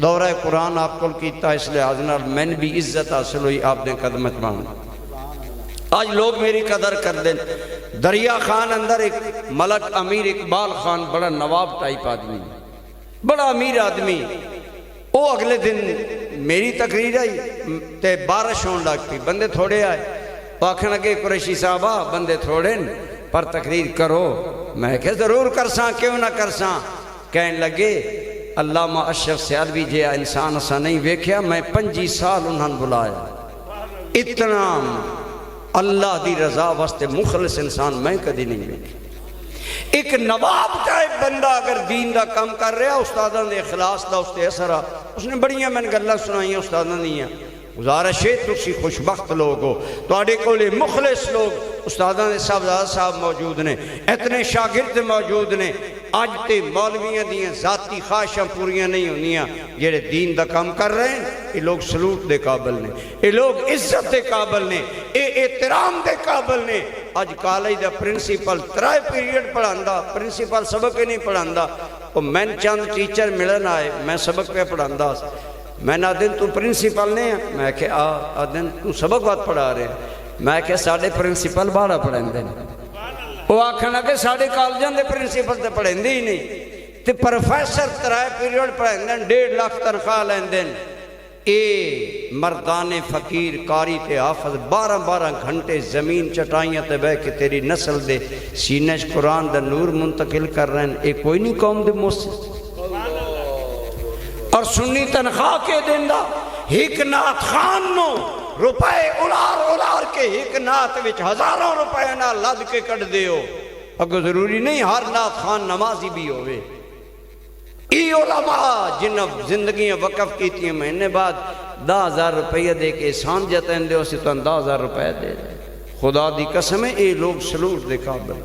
دورہ قرآن آپ کو کیتا اس لحاظ نال میں بھی عزت حاصل ہوئی آپ نے قدمت مانگ، آج لوگ میری قدر کر دیں۔ دریا خان اندر ایک ملک امیر اقبال خان بڑا نواب ٹائپ آدمی، بڑا امیر آدمی، وہ اگلے دن میری تقریر آئی تے بارش ہون لگ پی، بندے تھوڑے آئے، وہ آکھنے لگے قریشی صاحبہ بندے تھوڑے پر تقریر کرو، میں کہ ضرور کرساں، کیوں نہ کرساں؟ کہنے لگے علامہ اشرف سیالوی جے انسان اسا نہیں ویکھیا، میں 25 سال انہاں بلایا، اتنا اللہ دی رضا واسطے مخلص انسان میں کدی نہیں ویکھیا۔ ایک نواب ٹائپ بندہ اگر دین دا کام کر رہا، استاداں دے اخلاص دا اس تے اثر آ، اس نے بڑیاں میں گلاں سنائیاں استاداں دیاں، گزارش ہے تسی خوشبخت لوگ ہو، تواڈے کولے مخلص لوگ استاداں دے صاحب موجود نے، اتنے شاگرد موجود نے، آج تے مولویاں دیاں ذاتی خواہشاں پوریاں نہیں ہونیاں، جڑے دین دا کام کر رہے ہیں یہ لوگ سلوٹ دے قابل نے، یہ لوگ عزت دے قابل نے، یہ احترام دے قابل نے۔ آج کالج دا پرنسپل 3 پیریڈ پڑھاندا، پرنسپل سبق ہی نہیں پڑھاندا، وہ میں چند ٹیچر ملن آئے، میں سبق پہ پڑھاندا، میں نہ دن تو پرنسپل نہیں ہے، میں کہ آدن تو سبق بات پڑھا رہے ہیں، میں کہ ساڑھے پرنسپل بارہ پڑھیں دیں، وہ آکھنا کہ ساڑھے کالجان دے پرنسپل تے پڑھیں دی نہیں، تے پروفیسر 3 پیریڈ پڑھیں دیں، 1.5 لاکھ تنخواہ لیں دیں، اے مردان فقیر کاری تے حافظ 12 گھنٹے زمین چٹائیاں تے بے کہ تیری نسل دے سینہ قرآن دا نور منتقل کر رہے ہیں، اے کوئی نہیں قوم دے موسیقی اور سنی تنخواہ کے دن دا ایک نات خان نو روپے اولار کے ایک نات وچ 1000 روپے نہ لد کے کٹ دے ہو، اگر ضروری نہیں ہر نات خان نمازی بھی ہوئے۔ ای علماء جن زندگیاں وقف کیتی ہیں، مہینے بعد 10,000 روپے دے کے احسان جتن دے اسی تو 10,000 روپے دے دے، خدا دی قسم ہے اے لوگ سلوٹ دے قابل،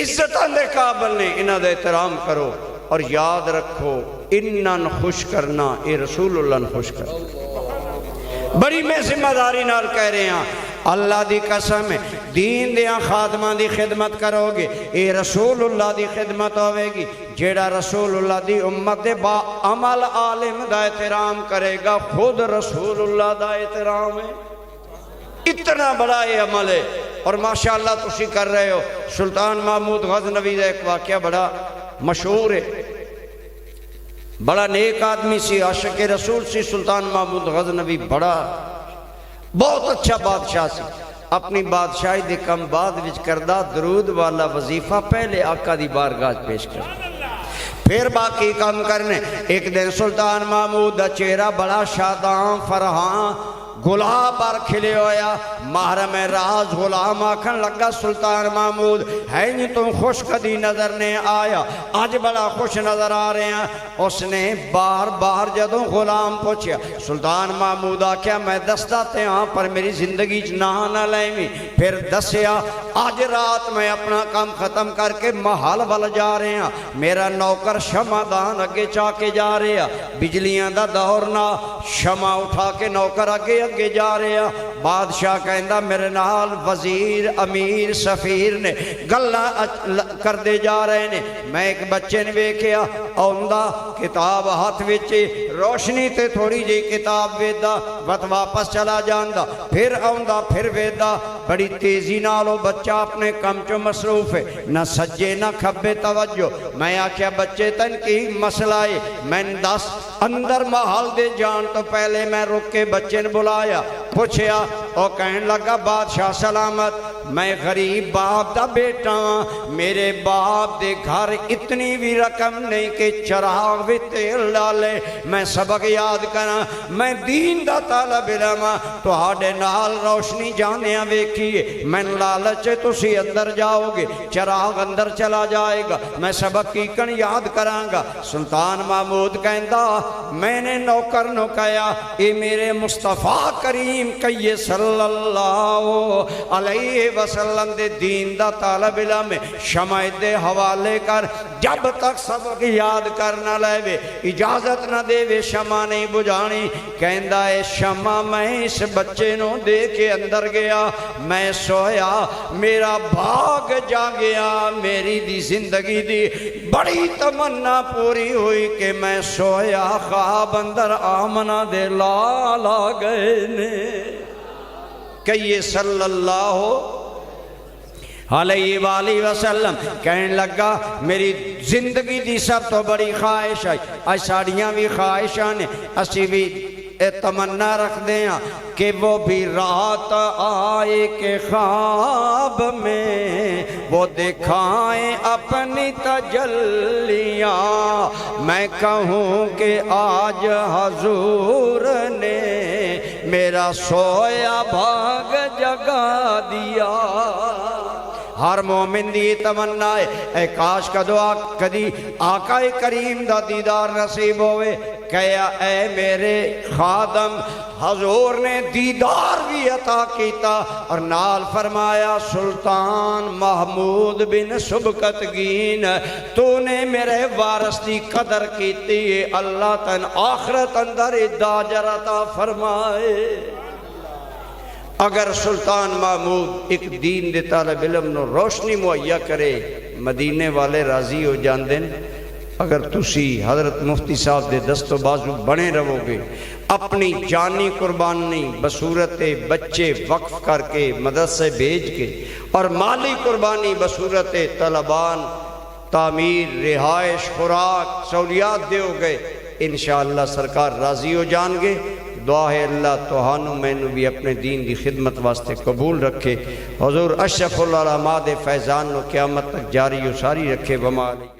عزتاں دے قابل نے، انہاں دا احترام کرو۔ اور یاد رکھو انن خوش کرنا اے رسول اللہ نے خوش کرنا بڑی میں ذمہ داری نال کہہ رہے ہیں اللہ دی قسم ہے دین دیاں خادماں دی خدمت کرو گے اے رسول اللہ دی خدمت ہوئے گی جیڑا رسول اللہ دی امت دے با عمل عالم دا احترام کرے گا خود رسول اللہ دا احترام ہے اتنا بڑا یہ عمل ہے اور ماشاءاللہ تسی کر رہے ہو سلطان محمود غزنوی دا ایک واقعہ بڑا مشہور ہے بڑا نیک آدمی سی عاشق رسول سی سلطان محمود غزنوی بڑا بہت اچھا بادشاہ سی اپنی بادشاہی دے کم بعد وچ کردہ درود والا وظیفہ پہلے آقا دی بارگاہ پیش کر پھر باقی کام کرنے ایک دن سلطان محمود دا چہرہ بڑا شاداں فرحاں گلاب پر کھلے ہویا محرم راز غلام آکھن لگا سلطان محمود ہے نہیں تم خوش کدی نظر نہیں آیا آج بڑا خوش نظر آ رہے ہیں اس نے بار بار جدوں غلام پوچھیا سلطان محمود آکھیا میں دستا تے ہاں پر میری زندگی نہ نہ لائمی پھر دسیا آج رات میں اپنا کام ختم کر کے محل وال جا رہے ہیں میرا نوکر شمع دان اگے چاہ کے جا رہے ہیں بجلیاں دا دور نہ شمع اٹھا کے نوکر اگے جا رہے ہیں بادشاہ کہندہ میرے نال وزیر امیر سفیر نے گلہ کر دے جا رہے ہیں میں ایک بچے نے ویکھیا اوندہ کتاب ہاتھ وچے روشنی تے تھوڑی جی کتاب ویدہ وقت واپس چلا جاندہ پھر اوندہ پھر ویدہ بڑی تیزی نالو بچہ اپنے کم چو مصروف ہے نہ سجے نہ کھبے توجہ میں آکھیا بچے تن کی مسئلہ ہے میں دس اندر محل دے جان تو پہلے میں رک کے بچے نے بلایا پوچھیا او کہن لگا بادشاہ سلامت میں غریب باپ دا بیٹا میرے باپ دے گھر اتنی بھی رقم نہیں کہ چراغ بھی تیل ڈالے میں سبق یاد کرا میں دین دا طالب علم تو ہاڑے نال روشنی جانیاں ویکھیے میں لالچ تسی اندر جاؤ گے چراغ اندر چلا جائے گا میں سبق کی کن یاد کرانگا سلطان محمود کہندہ میں نے نوکر نو کہا اے میرے مصطفیٰ کریم کہیے صلی اللہ علیہ وسلم دے دین دا طالب علم شمع دے حوالے کر جب تک سبق یاد کرنا لے اجازت نہ دے وے شمع نہیں بجھانی کہندہ اے شمع میں اس بچے نو دے کے اندر گیا میں سویا میرا بھاگ جا گیا میری دی زندگی دی بڑی تمنا پوری ہوئی کہ میں سویا خواب اندر آمنہ دے لال آ گئے نے کہیے صلی اللہ علیہ وآلہ وسلم کہنے لگا میری زندگی دی سب تو بڑی خواہش ہے آج ساڑیاں بھی خواہشاں نے اسی بھی تمنا رکھ دیں کہ وہ بھی رات آئے کہ خواب میں وہ دکھائیں اپنی تجلیاں میں کہوں کہ آج حضور نے میرا سویا بھاگ جگا دیا ہر مومن دی تمنا ہے اے کاش کا دعا کدی آقا کریم دا دیدار نصیب ہوئے کہیا اے میرے خادم حضور نے دیدار بھی عطا کیتا اور نال فرمایا سلطان محمود بن سبکتگین تو نے میرے وارث دی قدر کیتی ہے اللہ تن آخرت اندر داجر عطا فرمائے اگر سلطان محمود ایک دین دے طالب علم نو روشنی مہیا کرے مدینے والے راضی ہو جان دیں اگر تسی حضرت مفتی صاحب دے دست و بازو بنے رہو گے اپنی جانی قربانی بصورت بچے وقف کر کے مدرسے بھیج کے اور مالی قربانی بصورت طلبان تعمیر رہائش خوراک سہولیات دے ہو گئے انشاءاللہ سرکار راضی ہو جان گے دعا ہے اللہ توہانو میں نو بھی اپنے دین دی خدمت واسطے قبول رکھے حضور اشرف العلماء دے فیضان نو قیامت تک جاری و ساری رکھے وما علیہ